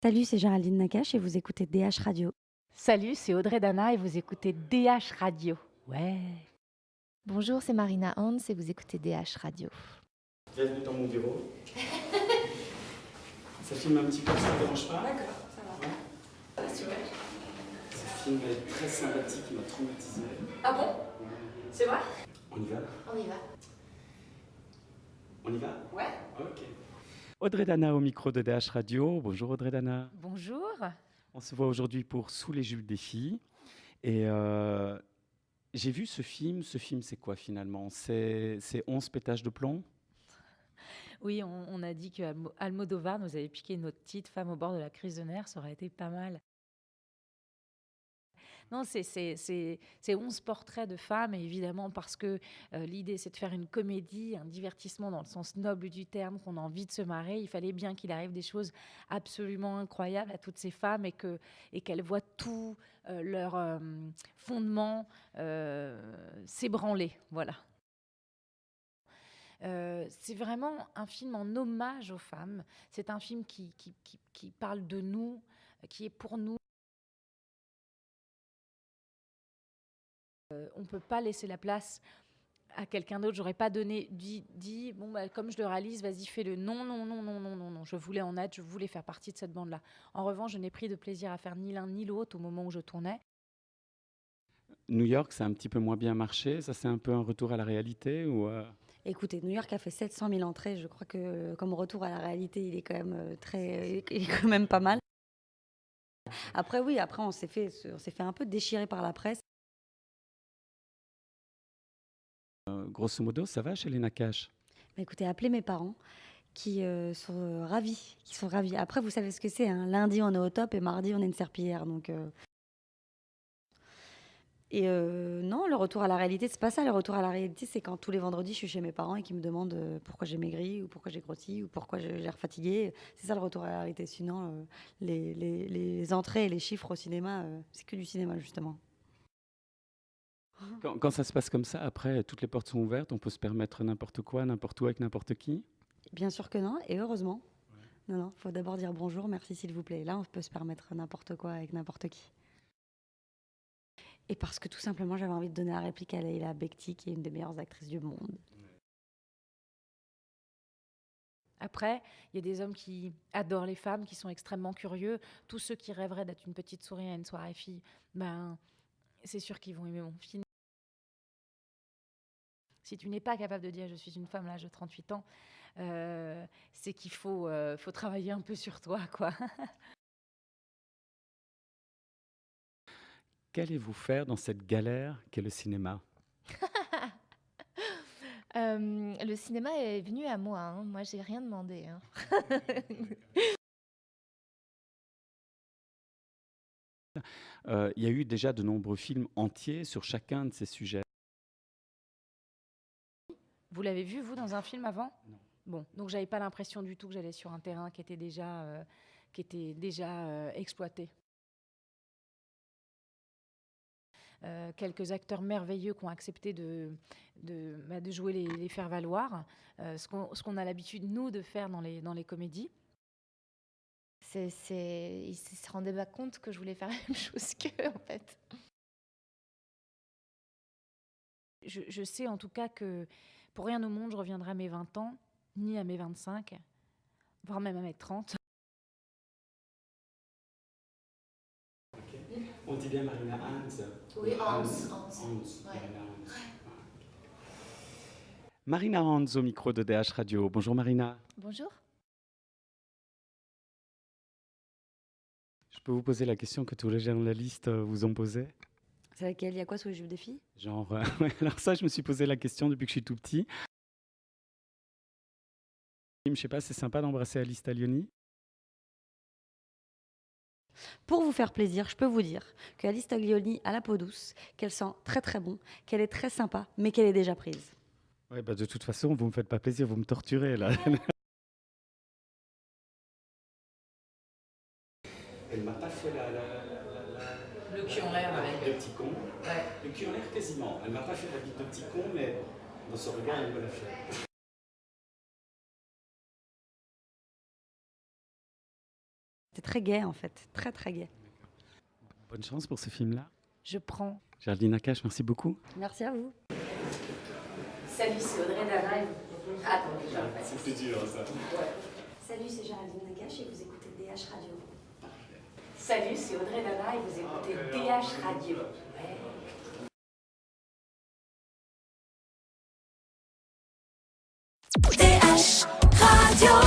Salut, c'est Géraldine Nakache et vous écoutez DH Radio. Salut, c'est Audrey Dana et vous écoutez DH Radio. Ouais. Bonjour, c'est Marina Hans et vous écoutez DH Radio. Bienvenue dans mon bureau. Ça filme un petit peu, ça ne dérange pas? D'accord, ça va. Ouais. Assuré. Ce film est très sympathique, il m'a traumatisé. Ah bon? C'est vrai? On y va? On y va. On y va? Ouais. Ok. Audrey Dana au micro de DH Radio. Bonjour Audrey Dana. Bonjour. On se voit aujourd'hui pour Sous les jupes des filles. Et j'ai vu ce film. Ce film, c'est quoi finalement? C'est 11 pétages de plomb? Oui, on a dit que Almodovar nous avait piqué notre petite femme au bord de la crise de nerfs, ça aurait été pas mal. Non, c'est 11 portraits de femmes, et évidemment, parce que l'idée, c'est de faire une comédie, un divertissement dans le sens noble du terme, qu'on a envie de se marrer. Il fallait bien qu'il arrive des choses absolument incroyables à toutes ces femmes et qu'elles voient tout leur fondement s'ébranler. Voilà. C'est vraiment un film en hommage aux femmes. C'est un film qui parle de nous, qui est pour nous. On ne peut pas laisser la place à quelqu'un d'autre. J'aurais pas dit bon, bah, comme je le réalise, vas-y, fais-le. Non, non, non, non, non, non, non. Je voulais en être, je voulais faire partie de cette bande-là. En revanche, je n'ai pris de plaisir à faire ni l'un ni l'autre au moment où je tournais. New York, ça a un petit peu moins bien marché. Ça, c'est un peu un retour à la réalité ou Écoutez, New York a fait 700 000 entrées. Je crois que comme retour à la réalité, il est quand même il est quand même pas mal. Après, oui, après on s'est fait un peu déchirer par la presse. grosso modo, ça va chez les Nakache? Mais écoutez, appelez mes parents qui sont ravis, Après, vous savez ce que c'est, hein. Lundi, on est au top et mardi, on est une serpillière. Donc, non, le retour à la réalité, c'est pas ça. Le retour à la réalité, c'est quand tous les vendredis, je suis chez mes parents et qu'ils me demandent pourquoi j'ai maigri ou pourquoi j'ai grossi ou pourquoi j'ai l'air fatiguée. C'est ça le retour à la réalité. Sinon, les entrées et les chiffres au cinéma, c'est que du cinéma, justement. Quand ça se passe comme ça, après, toutes les portes sont ouvertes, on peut se permettre n'importe quoi, n'importe où, avec n'importe qui? Bien sûr que non, et heureusement. Non, non, faut d'abord dire bonjour, merci s'il vous plaît. Là, on peut se permettre n'importe quoi avec n'importe qui. Et parce que tout simplement, j'avais envie de donner la réplique à Leila Bekti, qui est une des meilleures actrices du monde. Après, il y a des hommes qui adorent les femmes, qui sont extrêmement curieux. Tous ceux qui rêveraient d'être une petite souris à une soirée fille, ben, c'est sûr qu'ils vont aimer mon film. Si tu n'es pas capable de dire « je suis une femme à l'âge de 38 ans », c'est qu'il faut travailler un peu sur toi, quoi. Qu'allez-vous faire dans cette galère qu'est le cinéma? Le cinéma est venu à moi, hein. Moi, j'ai rien demandé, hein. Il y a eu déjà de nombreux films entiers sur chacun de ces sujets. Vous l'avez vu, vous, dans un film avant? Non. Bon, donc j'avais pas l'impression du tout que j'allais sur un terrain qui était déjà exploité. Quelques acteurs merveilleux qui ont accepté de jouer les faire-valoir, ce qu'on a l'habitude, nous, de faire dans les comédies. Ils se rendaient pas compte que je voulais faire la même chose qu'eux, en fait. Je sais en tout cas que pour rien au monde, je reviendrai à mes 20 ans, ni à mes 25, voire même à mes 30. Okay. On dit bien Marina Hans. Oui, Hans. Ouais. Ouais. Marina Hans au micro de DH Radio. Bonjour Marina. Bonjour. Je peux vous poser la question que tous les journalistes vous ont posée? C'est laquelle? Il y a quoi sous les jupes des filles? Genre, ouais, alors ça, je me suis posé la question depuis que je suis tout petit. Je sais pas, c'est sympa d'embrasser Alice Taglioni? Pour vous faire plaisir, je peux vous dire que Alice Taglioni a la peau douce, qu'elle sent très très bon, qu'elle est très sympa, mais qu'elle est déjà prise. Ouais, bah de toute façon, vous me faites pas plaisir, vous me torturez là. Elle m'a pas fait Le cul en l'air avec de petit con. Ouais. Le cul en l'air quasiment. Elle m'a pas fait la bite de petit con, mais dans son regard, elle me l'a fait. C'était très gai en fait, très très gai. Bonne chance pour ce film-là. Je prends. Géraldine Nakache, merci beaucoup. Merci à vous. Salut, c'est Audrey Dana. Attendez, je le fais. C'était dur ça. Salut, c'est Géraldine Nakache et vous écoutez DH Radio. Salut, c'est Audrey Dana et vous écoutez DH Radio. DH Radio.